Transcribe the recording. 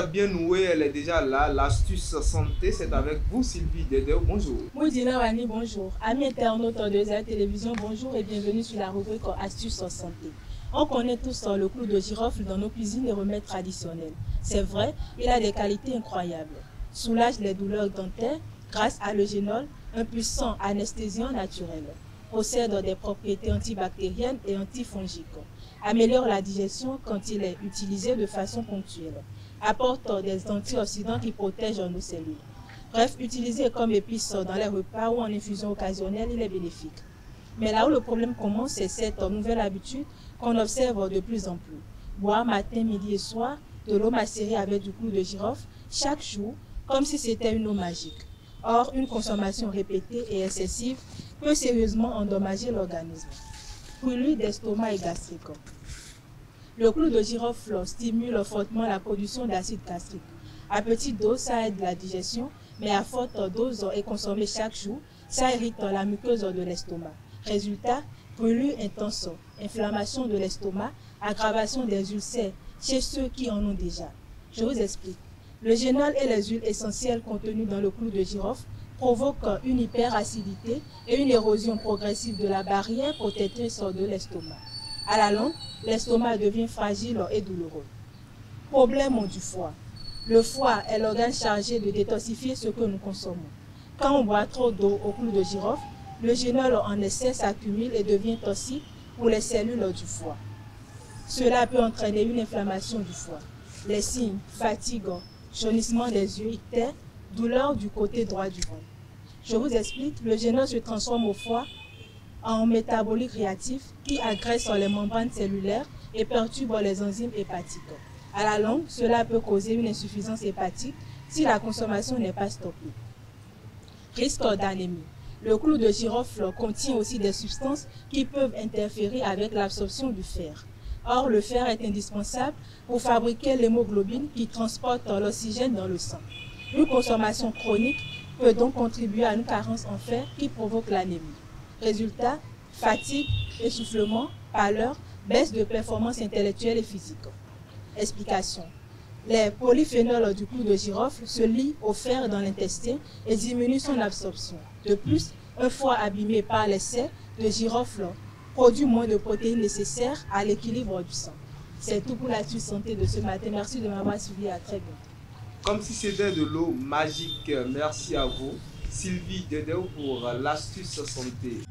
bien nouée, elle est déjà là. L'astuce santé, c'est avec vous, Sylvie Dedeo. Bonjour. Moudina Wani, bonjour. Amis internautes de ZA Télévision, bonjour et bienvenue sur la rubrique Astuces santé. On connaît tous le clou de girofle dans nos cuisines et remèdes traditionnels. C'est vrai, il a des qualités incroyables. Soulage les douleurs dentaires grâce à l'eugénol, un puissant anesthésiant naturel. Possède des propriétés antibactériennes et antifongiques. Améliore la digestion quand il est utilisé de façon ponctuelle. Apporte des antioxydants qui protègent nos cellules. Bref, utilisé comme épice dans les repas ou en infusion occasionnelle, il est bénéfique. Mais là où le problème commence, c'est cette nouvelle habitude qu'on observe de plus en plus. Boire matin, midi et soir de l'eau macérée avec du clou de girofle chaque jour, comme si c'était une eau magique. Or, une consommation répétée et excessive peut sérieusement endommager l'organisme. Brûlure d'estomac et gastrique. Le clou de girofle stimule fortement la production d'acide gastrique. À petite dose, ça aide la digestion, mais à forte dose et consommée chaque jour, ça irrite la muqueuse de l'estomac. Résultat, brûlure intense, inflammation de l'estomac, aggravation des ulcères chez ceux qui en ont déjà. Je vous explique. Le génol et les huiles essentielles contenues dans le clou de girofle provoquent une hyperacidité et une érosion progressive de la barrière protectrice de l'estomac. À la longue, l'estomac devient fragile et douloureux. Problème du foie. Le foie est l'organe chargé de détoxifier ce que nous consommons. Quand on boit trop d'eau au clou de girofle, le génol en excès s'accumule et devient toxique pour les cellules du foie. Cela peut entraîner une inflammation du foie. Les signes, fatigue, jaunissement des yeux, ictère, douleur du côté droit du ventre. Je vous explique, le génol se transforme au foie en métabolique réactif qui agresse les membranes cellulaires et perturbe les enzymes hépatiques. À la longue, cela peut causer une insuffisance hépatique si la consommation n'est pas stoppée. Risque d'anémie. Le clou de girofle contient aussi des substances qui peuvent interférer avec l'absorption du fer. Or, le fer est indispensable pour fabriquer l'hémoglobine qui transporte l'oxygène dans le sang. Une consommation chronique peut donc contribuer à une carence en fer qui provoque l'anémie. Résultat, fatigue, essoufflement, pâleur, baisse de performance intellectuelle et physique. Explication. Les polyphénols du clou de girofle se lient au fer dans l'intestin et diminuent son absorption. De plus, un foie abîmé par l'excès de girofle produit moins de protéines nécessaires à l'équilibre du sang. C'est tout pour l'astuce santé de ce matin. Merci de m'avoir suivi. À très bientôt. Comme si c'était de l'eau magique, merci à vous, Sylvie Dedeo, pour l'astuce santé.